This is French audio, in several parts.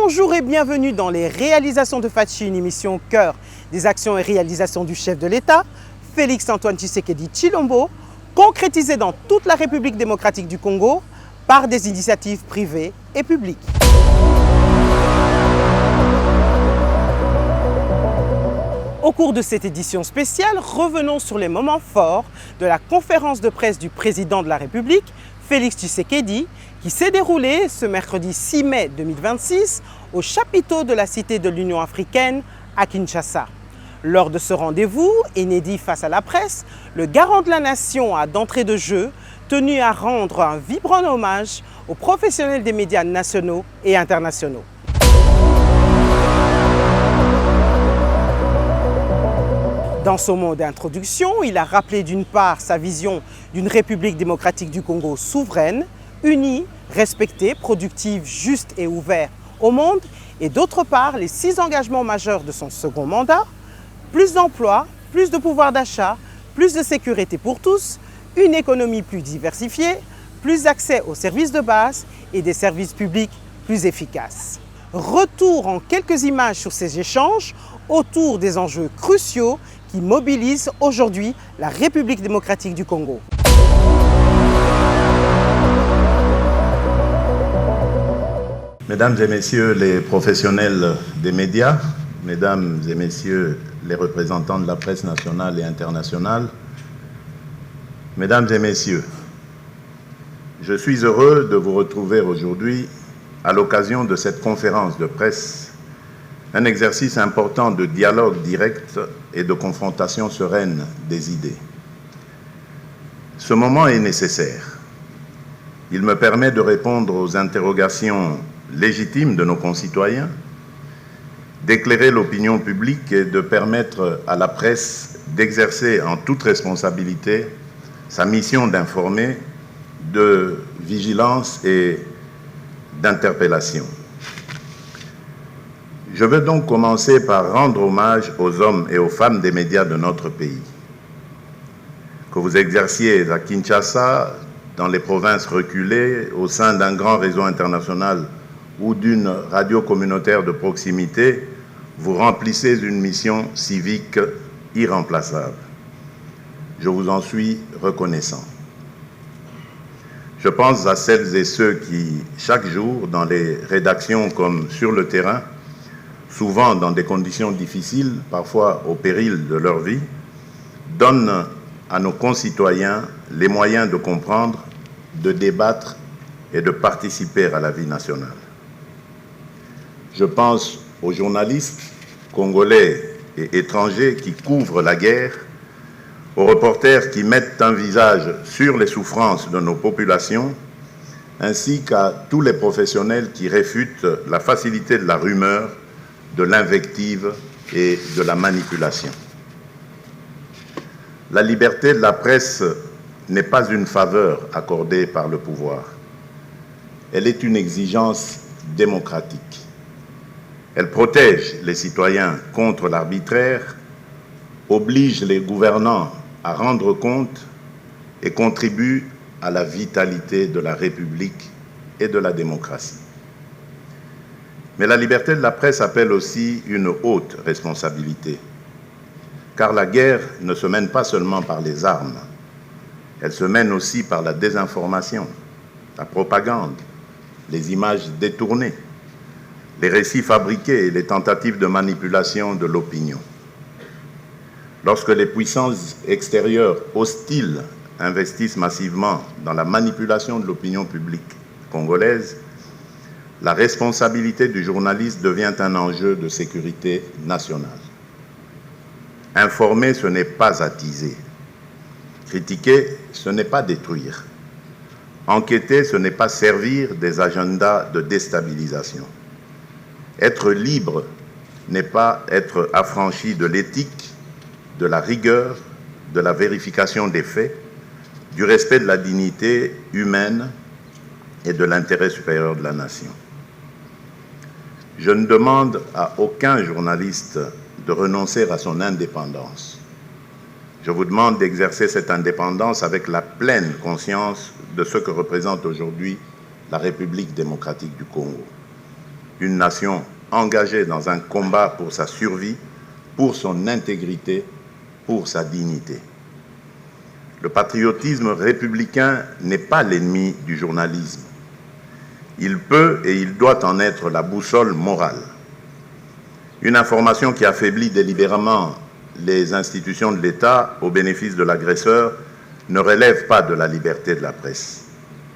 Bonjour et bienvenue dans les réalisations de Fatchi, une émission au cœur des actions et réalisations du chef de l'État, Félix Antoine Tshisekedi Tshilombo, concrétisées dans toute la République démocratique du Congo par des initiatives privées et publiques. Au cours de cette édition spéciale, revenons sur les moments forts de la conférence de presse du président de la République, Félix Tshisekedi, qui s'est déroulée ce mercredi 6 mai 2026 au chapiteau de la Cité de l'Union africaine à Kinshasa. Lors de ce rendez-vous, inédit face à la presse, le garant de la nation a d'entrée de jeu tenu à rendre un vibrant hommage aux professionnels des médias nationaux et internationaux. Dans son mot d'introduction, il a rappelé d'une part sa vision d'une République démocratique du Congo souveraine, unie, respectée, productive, juste et ouverte au monde, et d'autre part les 6 engagements majeurs de son second mandat: plus d'emplois, plus de pouvoir d'achat, plus de sécurité pour tous, une économie plus diversifiée, plus d'accès aux services de base et des services publics plus efficaces. Retour en quelques images sur ces échanges autour des enjeux cruciaux qui mobilisent aujourd'hui la République démocratique du Congo. Mesdames et messieurs les professionnels des médias, mesdames et messieurs les représentants de la presse nationale et internationale, mesdames et messieurs, je suis heureux de vous retrouver aujourd'hui à l'occasion de cette conférence de presse, un exercice important de dialogue direct et de confrontation sereine des idées. Ce moment est nécessaire. Il me permet de répondre aux interrogations légitimes de nos concitoyens, d'éclairer l'opinion publique et de permettre à la presse d'exercer en toute responsabilité sa mission d'informer, de vigilance et d'interpellation. Je veux donc commencer par rendre hommage aux hommes et aux femmes des médias de notre pays. Que vous exerciez à Kinshasa, dans les provinces reculées, au sein d'un grand réseau international ou d'une radio communautaire de proximité, vous remplissez une mission civique irremplaçable. Je vous en suis reconnaissant. Je pense à celles et ceux qui, chaque jour, dans les rédactions comme sur le terrain, souvent dans des conditions difficiles, parfois au péril de leur vie, donnent à nos concitoyens les moyens de comprendre, de débattre et de participer à la vie nationale. Je pense aux journalistes congolais et étrangers qui couvrent la guerre, aux reporters qui mettent un visage sur les souffrances de nos populations, ainsi qu'à tous les professionnels qui réfutent la facilité de la rumeur, de l'invective et de la manipulation. La liberté de la presse n'est pas une faveur accordée par le pouvoir. Elle est une exigence démocratique. Elle protège les citoyens contre l'arbitraire, oblige les gouvernants à rendre compte et contribue à la vitalité de la République et de la démocratie. Mais la liberté de la presse appelle aussi une haute responsabilité, car la guerre ne se mène pas seulement par les armes, elle se mène aussi par la désinformation, la propagande, les images détournées, les récits fabriqués et les tentatives de manipulation de l'opinion. Lorsque les puissances extérieures hostiles investissent massivement dans la manipulation de l'opinion publique congolaise, la responsabilité du journaliste devient un enjeu de sécurité nationale. Informer, ce n'est pas attiser. Critiquer, ce n'est pas détruire. Enquêter, ce n'est pas servir des agendas de déstabilisation. Être libre n'est pas être affranchi de l'éthique, de la rigueur, de la vérification des faits, du respect de la dignité humaine et de l'intérêt supérieur de la nation. Je ne demande à aucun journaliste de renoncer à son indépendance. Je vous demande d'exercer cette indépendance avec la pleine conscience de ce que représente aujourd'hui la République démocratique du Congo. une nation engagée dans un combat pour sa survie, pour son intégrité, pour sa dignité. Le patriotisme républicain n'est pas l'ennemi du journalisme. Il peut et il doit en être la boussole morale. Une information qui affaiblit délibérément les institutions de l'État au bénéfice de l'agresseur ne relève pas de la liberté de la presse.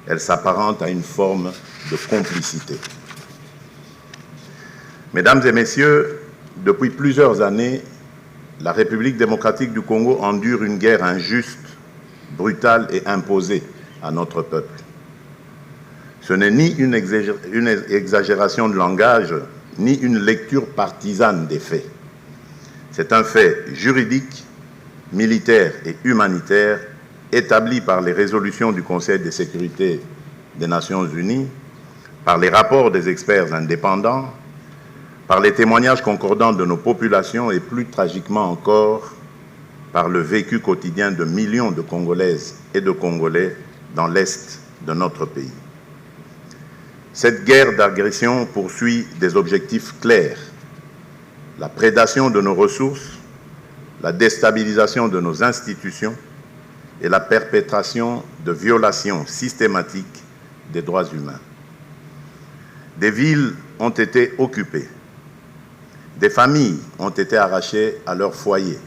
Elle s'apparente à une forme de complicité. Mesdames et messieurs, depuis plusieurs années, la République démocratique du Congo endure une guerre injuste, brutale et imposée à notre peuple. Ce n'est ni une exagération de langage, ni une lecture partisane des faits. C'est un fait juridique, militaire et humanitaire établi par les résolutions du Conseil de sécurité des Nations Unies, par les rapports des experts indépendants, par les témoignages concordants de nos populations et plus tragiquement encore, par le vécu quotidien de millions de Congolaises et de Congolais dans l'Est de notre pays. Cette guerre d'agression poursuit des objectifs clairs: la prédation de nos ressources, la déstabilisation de nos institutions et la perpétration de violations systématiques des droits humains. Des villes ont été occupées, des familles ont été arrachées à leur foyer,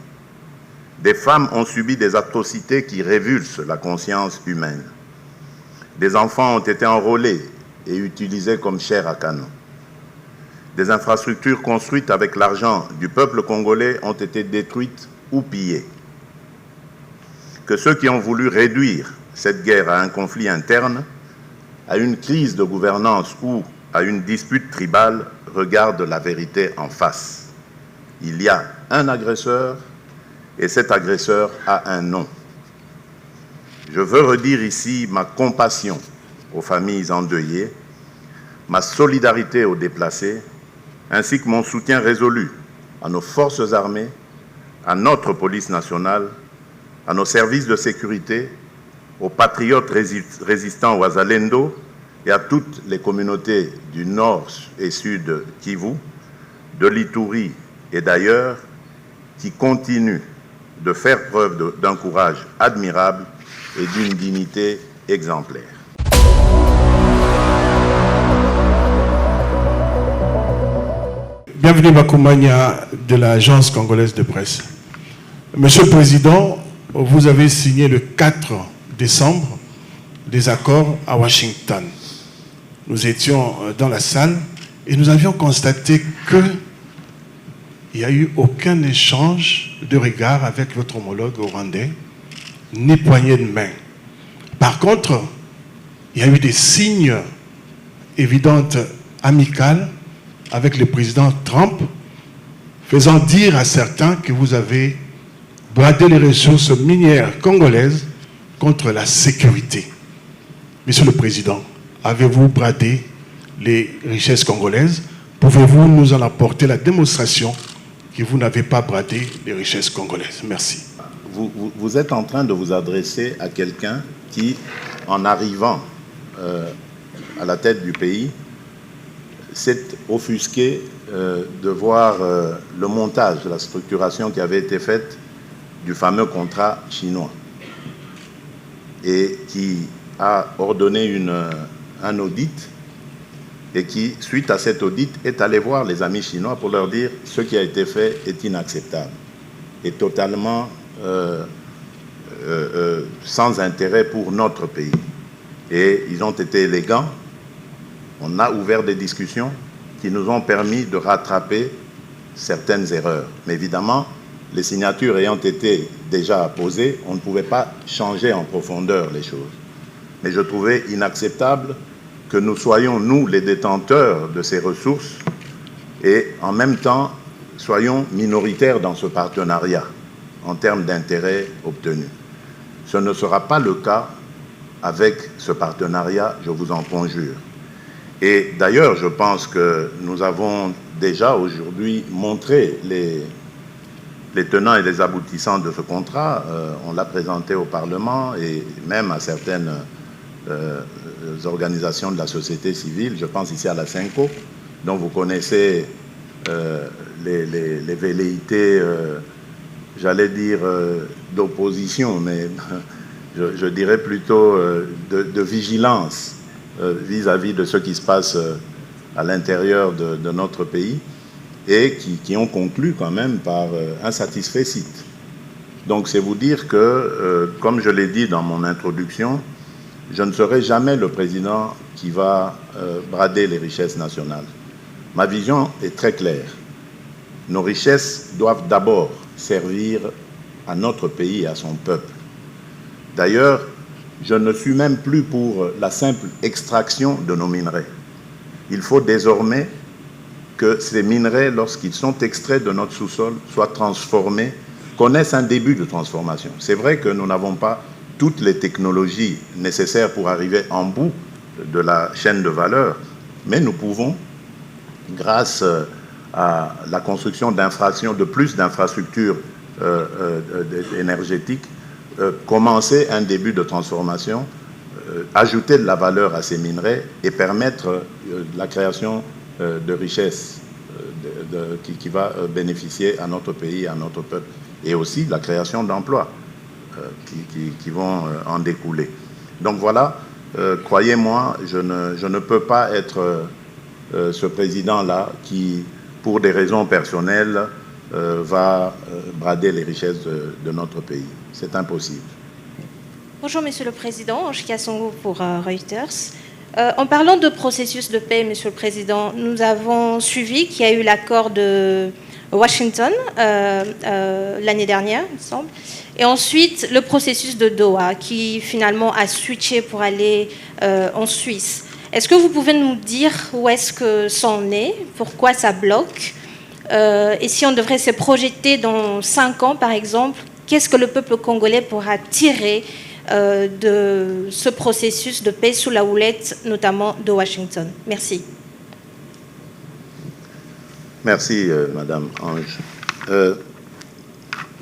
des femmes ont subi des atrocités qui révulsent la conscience humaine, des enfants ont été enrôlés et utilisés comme chair à canon. Des infrastructures construites avec l'argent du peuple congolais ont été détruites ou pillées. Que ceux qui ont voulu réduire cette guerre à un conflit interne, à une crise de gouvernance ou à une dispute tribale regardent la vérité en face. Il y a un agresseur et cet agresseur a un nom. Je veux redire ici ma compassion aux familles endeuillées, ma solidarité aux déplacés, ainsi que mon soutien résolu à nos forces armées, à notre police nationale, à nos services de sécurité, aux patriotes résistants Wazalendo et à toutes les communautés du Nord et Sud Kivu, de l'Ituri et d'ailleurs, qui continuent de faire preuve d'un courage admirable et d'une dignité exemplaire. Bienvenue Makoumania de l'Agence congolaise de presse. Monsieur le Président, vous avez signé le 4 décembre des accords à Washington. Nous étions dans la salle et nous avions constaté qu'il n'y a eu aucun échange de regard avec votre homologue rwandais, ni poignée de main. Par contre, il y a eu des signes évidents amicaux avec le président Trump, faisant dire à certains que vous avez bradé les ressources minières congolaises contre la sécurité. Monsieur le Président, avez-vous bradé les richesses congolaises? Pouvez-vous nous en apporter la démonstration que vous n'avez pas bradé les richesses congolaises? Merci. Vous êtes en train de vous adresser à quelqu'un qui, en arrivant à la tête du pays, s'est offusqué de voir le montage, la structuration qui avait été faite du fameux contrat chinois et qui a ordonné un audit et qui, suite à cet audit, est allé voir les amis chinois pour leur dire ce qui a été fait est inacceptable et totalement sans intérêt pour notre pays. Et ils ont été élégants. On a ouvert des discussions qui nous ont permis de rattraper certaines erreurs. Mais évidemment, les signatures ayant été déjà apposées, on ne pouvait pas changer en profondeur les choses. Mais je trouvais inacceptable que nous soyons, nous, les détenteurs de ces ressources et en même temps, soyons minoritaires dans ce partenariat en termes d'intérêts obtenus. Ce ne sera pas le cas avec ce partenariat, je vous en conjure. Et d'ailleurs, je pense que nous avons déjà aujourd'hui montré les tenants et les aboutissants de ce contrat. On l'a présenté au Parlement et même à certaines organisations de la société civile, je pense ici à la CENCO, dont vous connaissez les velléités, j'allais dire d'opposition, mais je dirais plutôt de vigilance vis-à-vis de ce qui se passe à l'intérieur de notre pays, et qui ont conclu quand même par un satisfecit. Donc c'est vous dire que, comme je l'ai dit dans mon introduction, je ne serai jamais le président qui va brader les richesses nationales. Ma vision est très claire. Nos richesses doivent d'abord servir à notre pays et à son peuple. D'ailleurs, je ne suis même plus pour la simple extraction de nos minerais. Il faut désormais que ces minerais, lorsqu'ils sont extraits de notre sous-sol, soient transformés, connaissent un début de transformation. C'est vrai que nous n'avons pas toutes les technologies nécessaires pour arriver en bout de la chaîne de valeur, mais nous pouvons, grâce à la construction de plus d'infrastructures énergétiques, commencer un début de transformation, ajouter de la valeur à ces minerais et permettre la création de richesses qui va bénéficier à notre pays, à notre peuple, et aussi la création d'emplois qui vont en découler. Donc voilà, croyez-moi, je ne peux pas être ce président-là qui, pour des raisons personnelles, va brader les richesses de notre pays. C'est impossible. Bonjour Monsieur le Président, Ange Kassongo pour Reuters. En parlant de processus de paix, Monsieur le Président, nous avons suivi qu'il y a eu l'accord de Washington l'année dernière, il me semble, et ensuite le processus de Doha qui finalement a switché pour aller en Suisse. Est-ce que vous pouvez nous dire où est-ce que ça en est, pourquoi ça bloque, et si on devrait se projeter dans 5 ans par exemple, qu'est-ce que le peuple congolais pourra tirer de ce processus de paix sous la houlette, notamment de Washington? Merci. Merci, Madame Ange.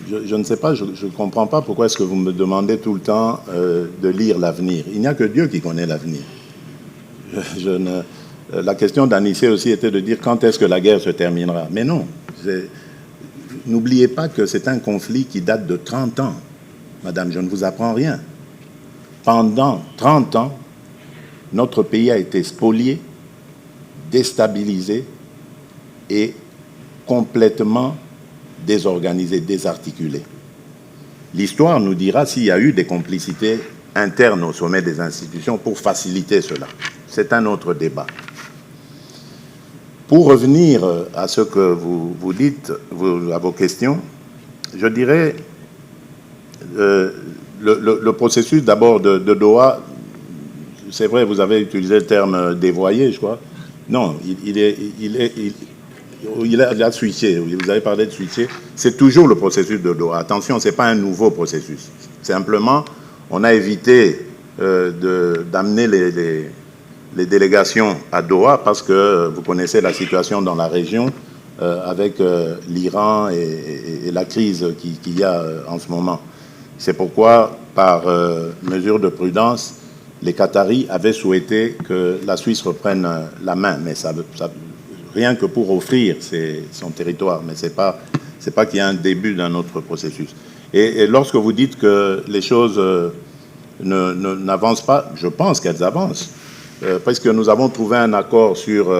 Je ne sais pas, je ne comprends pas pourquoi est-ce que vous me demandez tout le temps de lire l'avenir. Il n'y a que Dieu qui connaît l'avenir. La question d'Anissé aussi était de dire quand est-ce que la guerre se terminera. Mais non, n'oubliez pas que c'est un conflit qui date de 30 ans. Madame, je ne vous apprends rien. Pendant 30 ans, notre pays a été spolié, déstabilisé et complètement désorganisé, désarticulé. L'histoire nous dira s'il y a eu des complicités internes au sommet des institutions pour faciliter cela. C'est un autre débat. Pour revenir à ce que vous dites, à vos questions, je dirais le processus d'abord de Doha, c'est vrai, vous avez utilisé le terme dévoyé, je crois. Non, il a switché, vous avez parlé de switcher. C'est toujours le processus de Doha. Attention, ce n'est pas un nouveau processus. Simplement, on a évité d'amener les délégations à Doha parce que vous connaissez la situation dans la région avec l'Iran et la crise qu'il y a en ce moment. C'est pourquoi, par mesure de prudence, les Qataris avaient souhaité que la Suisse reprenne la main, mais rien que pour offrir son territoire, mais c'est pas qu'il y a un début d'un autre processus. Et lorsque vous dites que les choses n'avancent pas, je pense qu'elles avancent, parce que nous avons trouvé un accord sur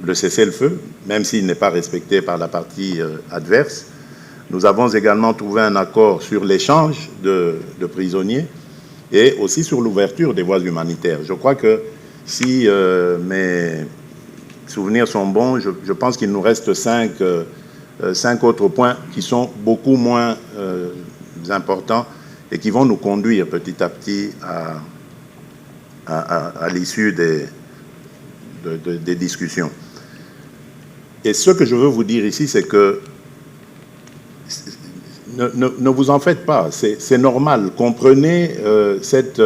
le cessez-le-feu, même s'il n'est pas respecté par la partie adverse. Nous avons également trouvé un accord sur l'échange de prisonniers et aussi sur l'ouverture des voies humanitaires. Je crois que si mes souvenirs sont bons, je pense qu'il nous reste 5 autres points qui sont beaucoup moins importants et qui vont nous conduire petit à petit à l'issue des discussions. Et ce que je veux vous dire ici, c'est que ne vous en faites pas, c'est normal. Comprenez cette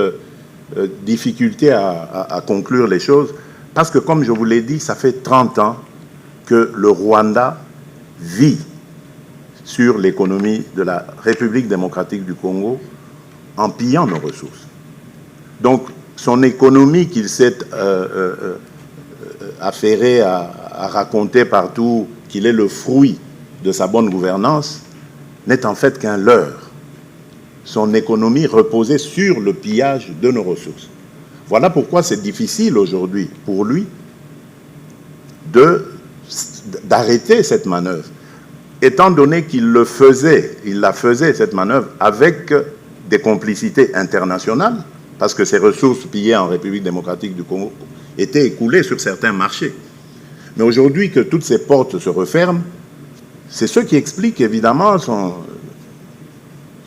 difficulté à conclure les choses, parce que, comme je vous l'ai dit, ça fait 30 ans que le Rwanda vit sur l'économie de la République démocratique du Congo en pillant nos ressources. Donc, son économie qu'il s'est affairé à à raconter partout qu'il est le fruit de sa bonne gouvernance n'est en fait qu'un leurre. Son économie reposait sur le pillage de nos ressources. Voilà pourquoi c'est difficile aujourd'hui pour lui d'arrêter cette manœuvre, étant donné qu'il la faisait cette manœuvre avec des complicités internationales, parce que ces ressources pillées en République démocratique du Congo étaient écoulées sur certains marchés. Mais aujourd'hui que toutes ces portes se referment, c'est ce qui explique évidemment ce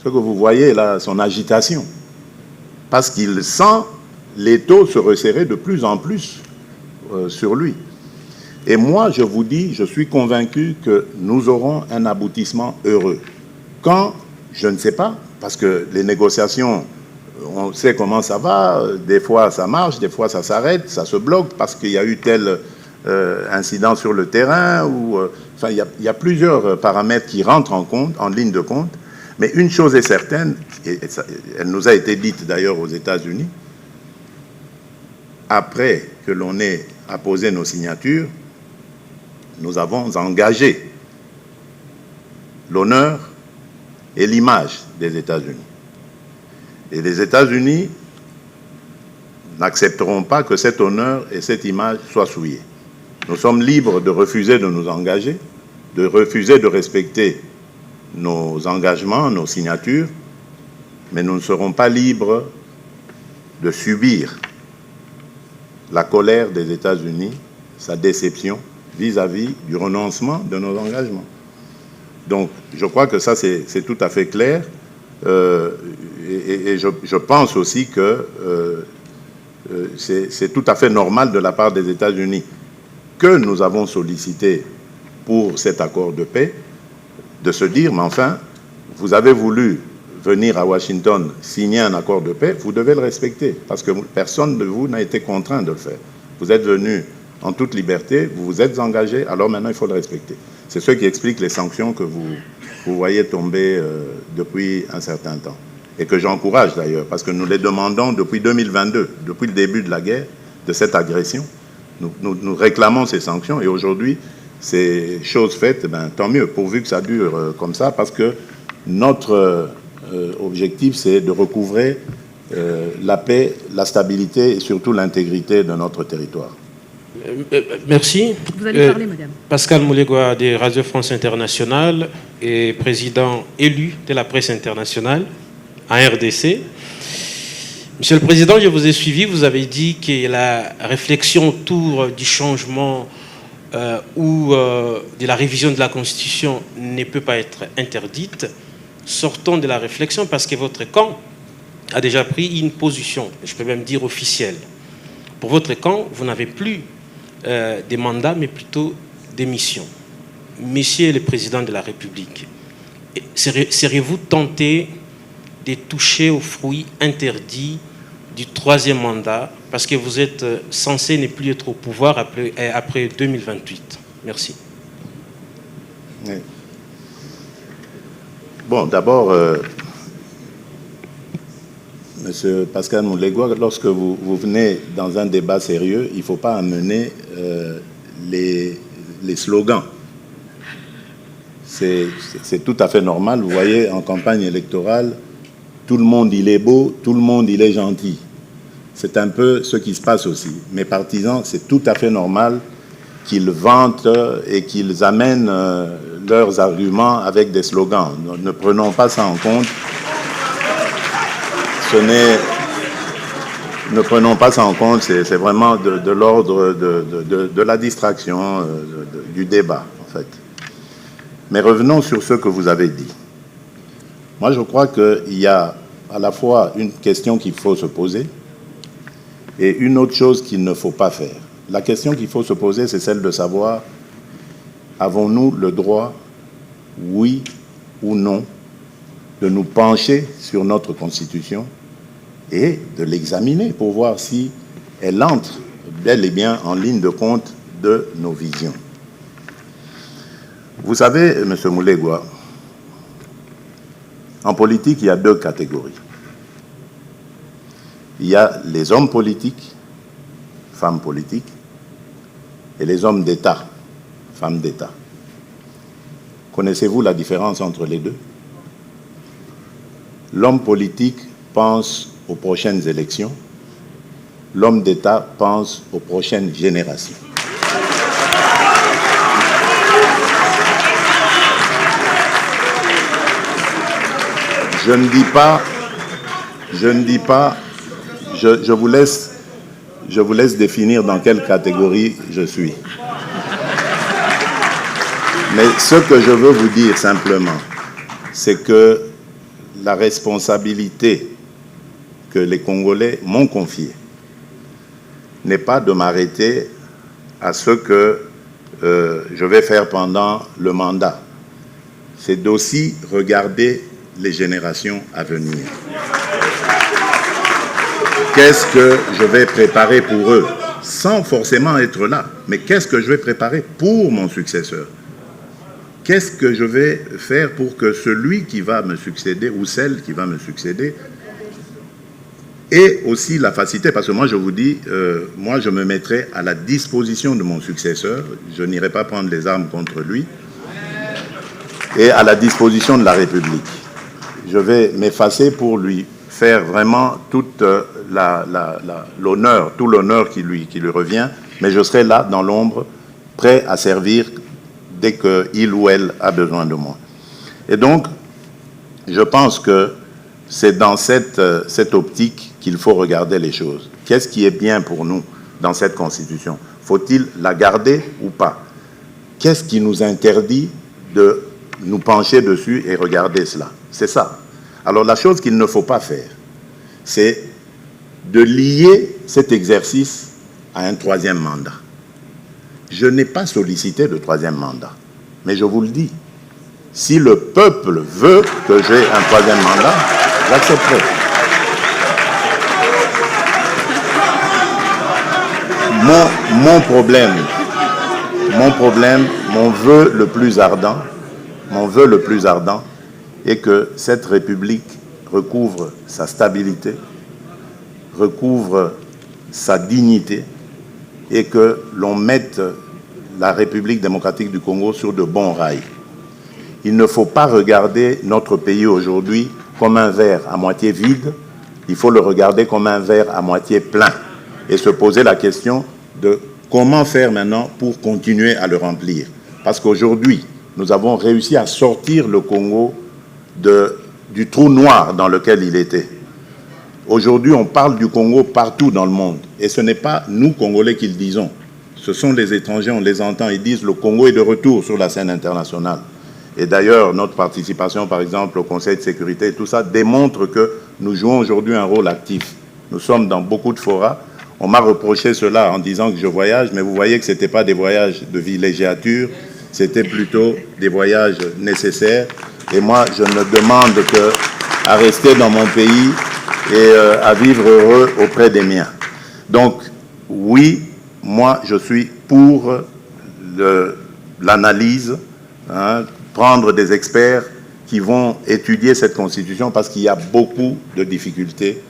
que vous voyez là, son agitation. Parce qu'il sent l'étau se resserrer de plus en plus sur lui. Et moi, je vous dis, je suis convaincu que nous aurons un aboutissement heureux. Quand, je ne sais pas, parce que les négociations, on sait comment ça va, des fois ça marche, des fois ça s'arrête, ça se bloque, parce qu'il y a eu tel incident sur le terrain, ou, enfin, il y a plusieurs paramètres qui rentrent en ligne de compte. Mais une chose est certaine, et elle nous a été dite d'ailleurs aux États-Unis, après que l'on ait apposé nos signatures, nous avons engagé l'honneur et l'image des États-Unis. Et les États-Unis n'accepteront pas que cet honneur et cette image soient souillés. Nous sommes libres de refuser de nous engager, de refuser de respecter nos engagements, nos signatures, mais nous ne serons pas libres de subir la colère des États-Unis, sa déception vis-à-vis du renoncement de nos engagements. Donc, je crois que ça, c'est tout à fait clair. Et je pense aussi que c'est tout à fait normal de la part des États-Unis que nous avons sollicité pour cet accord de paix, de se dire, mais enfin, vous avez voulu venir à Washington signer un accord de paix, vous devez le respecter, parce que personne de vous n'a été contraint de le faire. Vous êtes venu en toute liberté, vous vous êtes engagé, alors maintenant il faut le respecter. C'est ce qui explique les sanctions que vous voyez tomber depuis un certain temps. Et que j'encourage d'ailleurs, parce que nous les demandons depuis 2022, depuis le début de la guerre, de cette agression. Nous réclamons ces sanctions, et aujourd'hui, c'est chose faite, ben, tant mieux, pourvu que ça dure comme ça, parce que notre objectif, c'est de recouvrer la paix, la stabilité et surtout l'intégrité de notre territoire. Merci. Vous allez parler, madame. Pascal Moulegua de Radio France Internationale et président élu de la presse internationale en RDC. Monsieur le Président, je vous ai suivi, vous avez dit que la réflexion autour du changement ou de la révision de la Constitution ne peut pas être interdite. Sortons de la réflexion parce que votre camp a déjà pris une position, je peux même dire officielle. Pour votre camp, vous n'avez plus des mandats, mais plutôt des missions. Monsieur le Président de la République, seriez-vous tenté de toucher aux fruits interdits du troisième mandat, parce que vous êtes censé ne plus être au pouvoir après 2028. Merci. Oui. Bon, d'abord, Monsieur Pascal Moulegua, lorsque vous venez dans un débat sérieux, il ne faut pas amener les slogans. C'est tout à fait normal. Vous voyez, en campagne électorale, tout le monde, il est beau, tout le monde, il est gentil. C'est un peu ce qui se passe aussi. Mes partisans, c'est tout à fait normal qu'ils vantent et qu'ils amènent leurs arguments avec des slogans. Ne prenons pas ça en compte. Ne prenons pas ça en compte, c'est vraiment de l'ordre de la distraction, du débat, en fait. Mais revenons sur ce que vous avez dit. Moi, je crois qu'il y a à la fois une question qu'il faut se poser et une autre chose qu'il ne faut pas faire. La question qu'il faut se poser, c'est celle de savoir, avons-nous le droit, oui ou non, de nous pencher sur notre Constitution et de l'examiner pour voir si elle entre bel et bien en ligne de compte de nos visions. Vous savez, M. Moulegua, en politique, il y a deux catégories. Il y a les hommes politiques, femmes politiques, et les hommes d'État, femme d'État. Connaissez-vous la différence entre les deux? L'homme politique pense aux prochaines élections, l'homme d'État pense aux prochaines générations. Je ne dis pas, je vous laisse définir dans quelle catégorie je suis. Mais ce que je veux vous dire simplement, c'est que la responsabilité que les Congolais m'ont confiée n'est pas de m'arrêter à ce que je vais faire pendant le mandat. C'est d'aussi regarder les générations à venir. Qu'est-ce que je vais préparer pour eux, sans forcément être là, mais qu'est-ce que je vais préparer pour mon successeur? Qu'est-ce que je vais faire pour que celui qui va me succéder ou celle qui va me succéder ait aussi la facilité? Parce que moi, je vous dis, moi, je me mettrai à la disposition de mon successeur. Je n'irai pas prendre les armes contre lui. Et à la disposition de la République. Je vais m'effacer pour lui faire vraiment toute l'honneur, tout l'honneur qui lui revient. Mais je serai là, dans l'ombre, prêt à servir dès qu'il ou elle a besoin de moi. Et donc, je pense que c'est dans cette optique qu'il faut regarder les choses. Qu'est-ce qui est bien pour nous dans cette Constitution? Faut-il la garder ou pas? Qu'est-ce qui nous interdit de nous pencher dessus et regarder cela? C'est ça. Alors, la chose qu'il ne faut pas faire, c'est de lier cet exercice à un troisième mandat. Je n'ai pas sollicité de troisième mandat. Mais je vous le dis, si le peuple veut que j'ai un troisième mandat, j'accepterai. Mon vœu le plus ardent est que cette République recouvre sa stabilité, recouvre sa dignité, et que l'on mette la République démocratique du Congo sur de bons rails. Il ne faut pas regarder notre pays aujourd'hui comme un verre à moitié vide, il faut le regarder comme un verre à moitié plein et se poser la question de comment faire maintenant pour continuer à le remplir. Parce qu'aujourd'hui, nous avons réussi à sortir le Congo du trou noir dans lequel il était. Aujourd'hui, on parle du Congo partout dans le monde. Et ce n'est pas nous, Congolais, qui le disons. Ce sont les étrangers, on les entend, ils disent le Congo est de retour sur la scène internationale. Et d'ailleurs, notre participation, par exemple, au Conseil de sécurité, tout ça démontre que nous jouons aujourd'hui un rôle actif. Nous sommes dans beaucoup de forats. On m'a reproché cela en disant que je voyage, mais vous voyez que ce n'était pas des voyages de villégiature, c'était plutôt des voyages nécessaires. Et moi, je ne demande qu'à rester dans mon pays et à vivre heureux auprès des miens. Donc, oui, moi, je suis pour l'analyse, prendre des experts qui vont étudier cette Constitution parce qu'il y a beaucoup de difficultés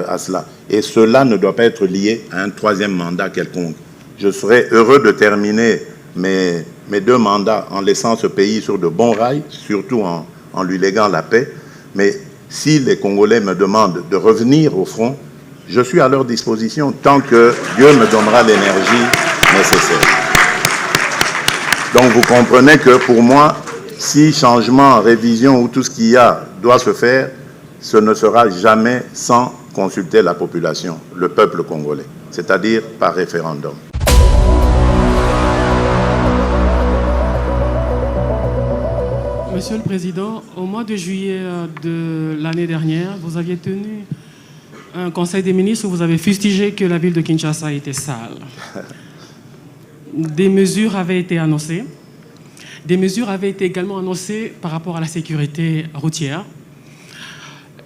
à cela. Et cela ne doit pas être lié à un troisième mandat quelconque. Je serais heureux de terminer mes 2 mandats en laissant ce pays sur de bons rails, surtout en lui léguant la paix. Mais si les Congolais me demandent de revenir au front, je suis à leur disposition tant que Dieu me donnera l'énergie nécessaire. Donc vous comprenez que pour moi, si changement, révision ou tout ce qu'il y a doit se faire, ce ne sera jamais sans consulter la population, le peuple congolais, c'est-à-dire par référendum. Monsieur le Président, au mois de juillet de l'année dernière, vous aviez tenu un conseil des ministres où vous avez fustigé que la ville de Kinshasa était sale. Des mesures avaient été annoncées. Des mesures avaient été également annoncées par rapport à la sécurité routière.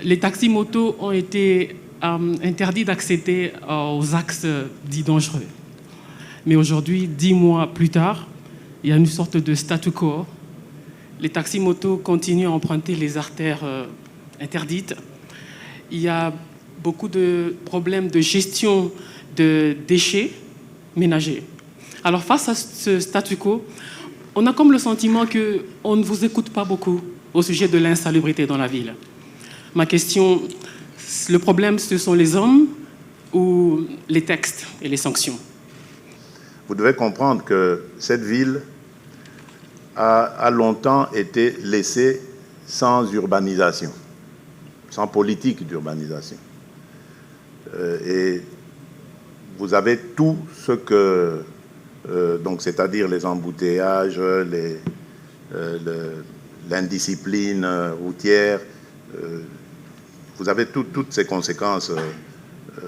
Les taxis-motos ont été interdits d'accéder aux axes dits dangereux. Mais aujourd'hui, 10 mois plus tard, il y a une sorte de statu quo. Les taxis-motos continuent à emprunter les artères interdites. Il y a beaucoup de problèmes de gestion de déchets ménagers. Alors face à ce statu quo, on a comme le sentiment qu'on ne vous écoute pas beaucoup au sujet de l'insalubrité dans la ville. Ma question, le problème, ce sont les hommes ou les textes et les sanctions? Vous devez comprendre que cette ville a longtemps été laissée sans urbanisation, sans politique d'urbanisation. Et vous avez tout ce que, donc c'est-à-dire les embouteillages, l'indiscipline routière, vous avez toutes ces conséquences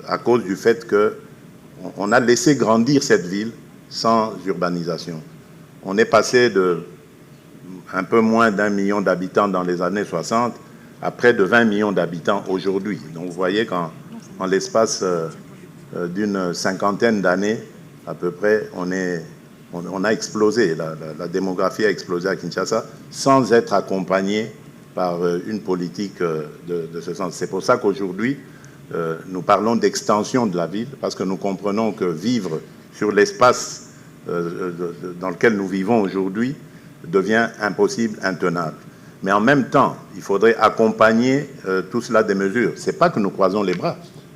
à cause du fait qu'on a laissé grandir cette ville sans urbanisation. On est passé de un peu moins d'1 million d'habitants dans les années 60 à près de 20 millions d'habitants aujourd'hui. Donc vous voyez qu'en l'espace d'une cinquantaine d'années, à peu près, on a explosé. La démographie a explosé à Kinshasa sans être accompagnée par une politique de ce sens. C'est pour ça qu'aujourd'hui, nous parlons d'extension de la ville, parce que nous comprenons que vivre sur l'espace dans lequel nous vivons aujourd'hui devient impossible, intenable. Mais en même temps, il faudrait accompagner tout cela des mesures. Ce n'est pas que nous croisons les bras.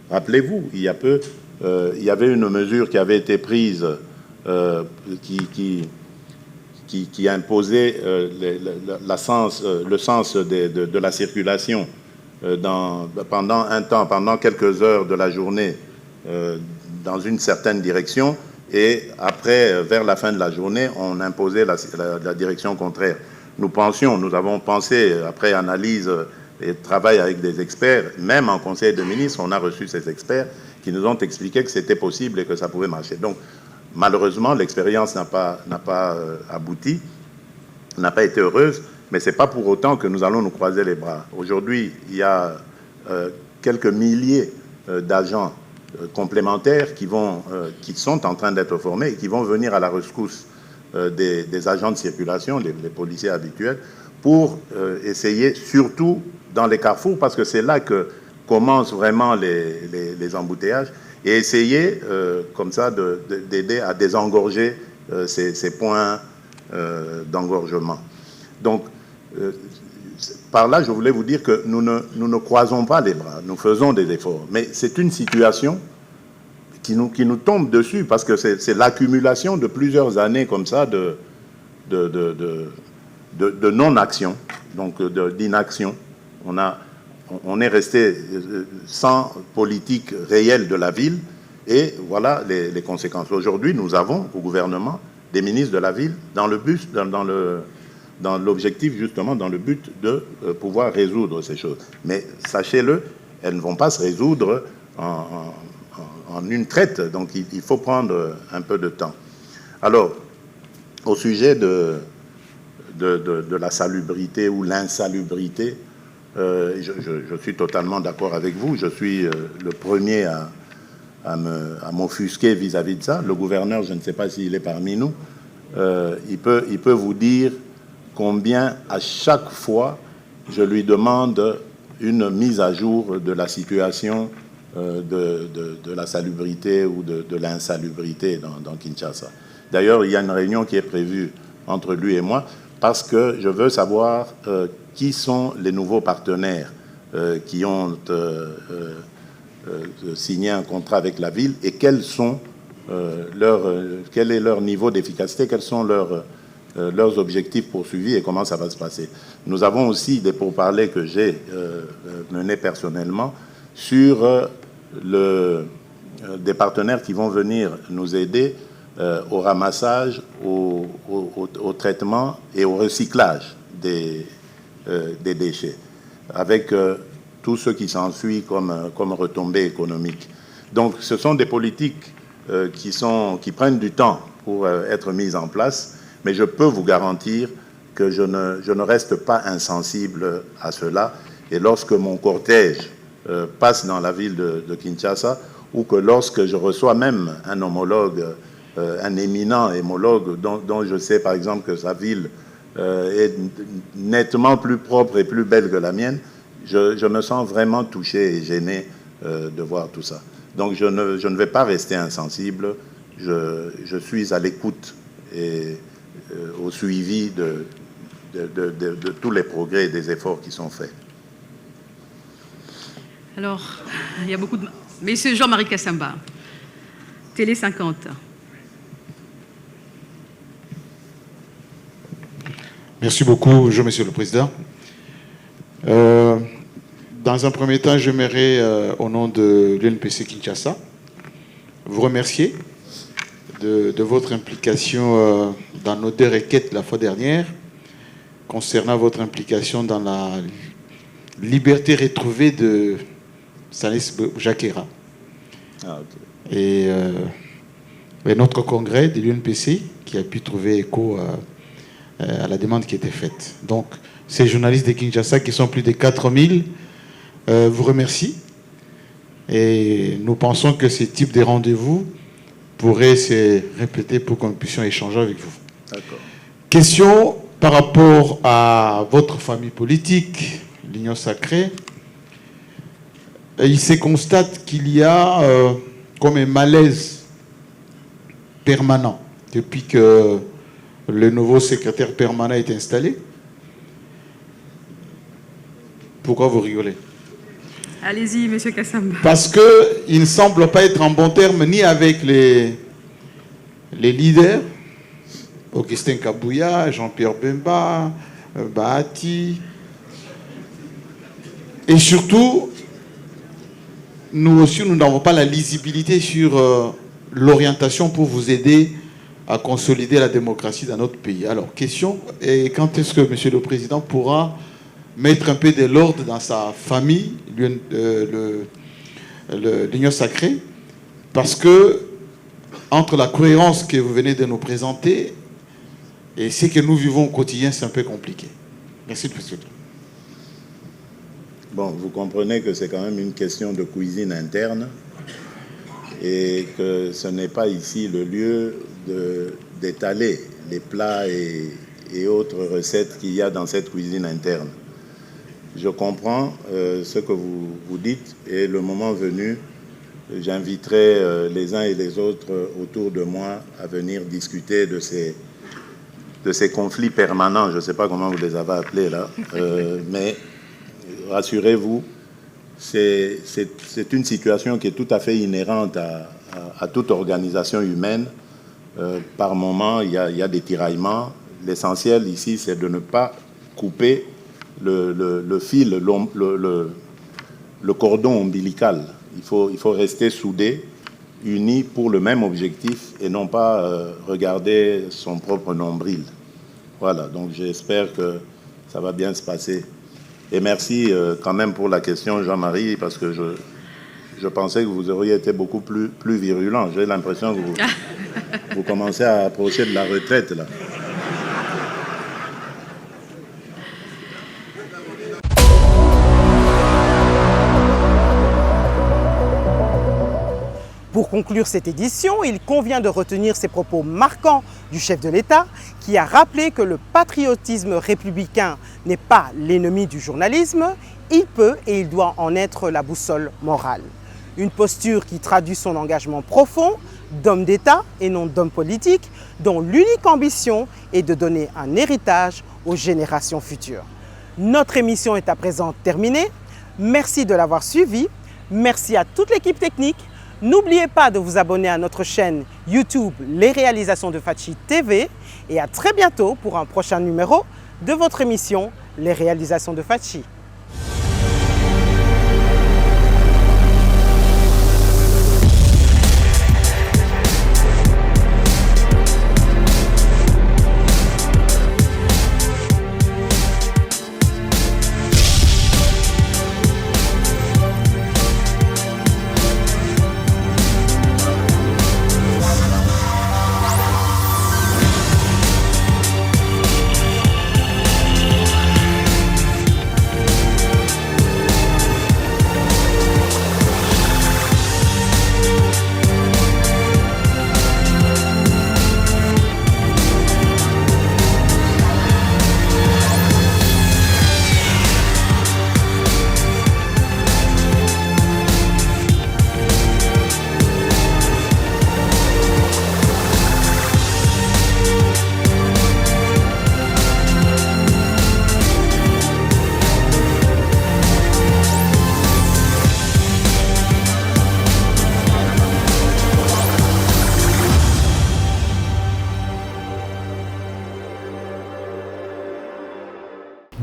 Rappelez-vous, il y a peu, il y avait une mesure qui avait été prise qui imposait le sens de la circulation pendant un temps, pendant quelques heures de la journée, dans une certaine direction, et après, vers la fin de la journée, on imposait la direction contraire. Nous avons pensé, après analyse et travail avec des experts, même en Conseil de ministres, on a reçu ces experts qui nous ont expliqué que c'était possible et que ça pouvait marcher. Donc, malheureusement, l'expérience n'a pas abouti, n'a pas été heureuse, mais ce n'est pas pour autant que nous allons nous croiser les bras. Aujourd'hui, il y a quelques milliers d'agents complémentaires qui sont en train d'être formés et qui vont venir à la rescousse des agents de circulation, les policiers habituels, pour essayer, surtout dans les carrefours, parce que c'est là que commencent vraiment les embouteillages, et essayer comme ça d'aider à désengorger ces points d'engorgement. Donc, par là, je voulais vous dire que nous ne croisons pas les bras, nous faisons des efforts. Mais c'est une situation qui nous tombe dessus, parce que c'est l'accumulation de plusieurs années comme ça de non-action, donc d'inaction. On est resté sans politique réelle de la ville, et voilà les conséquences. Aujourd'hui, nous avons au gouvernement des ministres de la ville dans l'objectif, justement, dans le but de pouvoir résoudre ces choses. Mais sachez-le, elles ne vont pas se résoudre en une traite, donc il faut prendre un peu de temps. Alors, au sujet de la salubrité ou l'insalubrité, je suis totalement d'accord avec vous. Je suis le premier à m'offusquer vis-à-vis de ça. Le gouverneur, je ne sais pas s'il est parmi nous, il peut vous dire combien à chaque fois je lui demande une mise à jour de la situation de la salubrité ou de l'insalubrité dans Kinshasa. D'ailleurs, il y a une réunion qui est prévue entre lui et moi, parce que je veux savoir qui sont les nouveaux partenaires qui ont signé un contrat avec la ville, et quel est leur niveau d'efficacité, quels sont leurs objectifs poursuivis et comment ça va se passer. Nous avons aussi des pourparlers que j'ai menés personnellement sur des partenaires qui vont venir nous aider au ramassage, au traitement et au recyclage des déchets, avec tout ce qui s'ensuit comme retombées économiques. Donc ce sont des politiques qui prennent du temps pour être mises en place, mais je peux vous garantir que je ne reste pas insensible à cela. Et lorsque mon cortège passe dans la ville de Kinshasa, ou que lorsque je reçois même un homologue, un éminent homologue dont je sais par exemple que sa ville est nettement plus propre et plus belle que la mienne, je me sens vraiment touché et gêné de voir tout ça. Donc je ne vais pas rester insensible, je suis à l'écoute et au suivi de tous les progrès et des efforts qui sont faits. Alors, il y a beaucoup de... Monsieur Jean-Marie Kassamba, Télé 50. Merci beaucoup, Monsieur le Président. Dans un premier temps, j'aimerais, au nom de l'UNPC Kinshasa, vous remercier de votre implication dans nos deux requêtes la fois dernière, concernant votre implication dans la liberté retrouvée de Salis Jakera. Ah, okay. Et notre congrès de l'UNPC qui a pu trouver écho à la demande qui était faite. Donc, ces journalistes de Kinshasa, qui sont plus de 4000, vous remercient. Et nous pensons que ce type de rendez-vous pourrait se répéter pour que nous puissions échanger avec vous. D'accord. Question par rapport à votre famille politique, l'Union Sacrée. Il se constate qu'il y a comme un malaise permanent depuis que le nouveau secrétaire permanent est installé. Pourquoi vous rigolez? Allez-y, Monsieur Kassamba. Parce qu'il ne semble pas être en bon terme ni avec les leaders, Augustin Kabouya, Jean-Pierre Bemba, Bahati. Et surtout, nous aussi, nous n'avons pas la lisibilité sur l'orientation pour vous aider à consolider la démocratie dans notre pays. Alors, question, et quand est-ce que Monsieur le Président pourra mettre un peu de l'ordre dans sa famille, l'Union Sacrée, parce que entre la cohérence que vous venez de nous présenter et ce que nous vivons au quotidien, c'est un peu compliqué. Merci, Monsieur. Bon, vous comprenez que c'est quand même une question de cuisine interne et que ce n'est pas ici le lieu d'étaler les plats et autres recettes qu'il y a dans cette cuisine interne. Je comprends ce que vous dites et le moment venu, j'inviterai les uns et les autres autour de moi à venir discuter de ces conflits permanents. Je ne sais pas comment vous les avez appelés là, mais rassurez-vous, c'est une situation qui est tout à fait inhérente à toute organisation humaine. Par moment, il y a des tiraillements. L'essentiel ici, c'est de ne pas couper le fil, le cordon ombilical. Il faut rester soudés, unis pour le même objectif et non pas regarder son propre nombril. Voilà, donc j'espère que ça va bien se passer. Et merci quand même pour la question, Jean-Marie, parce que je pensais que vous auriez été beaucoup plus virulent. J'ai l'impression que vous commencez à approcher de la retraite, là. Pour conclure cette édition, il convient de retenir ces propos marquants du chef de l'État qui a rappelé que le patriotisme républicain n'est pas l'ennemi du journalisme, il peut et il doit en être la boussole morale. Une posture qui traduit son engagement profond d'homme d'État et non d'homme politique, dont l'unique ambition est de donner un héritage aux générations futures. Notre émission est à présent terminée. Merci de l'avoir suivie. Merci à toute l'équipe technique. N'oubliez pas de vous abonner à notre chaîne YouTube Les Réalisations de Fatchi TV et à très bientôt pour un prochain numéro de votre émission Les Réalisations de Fatchi.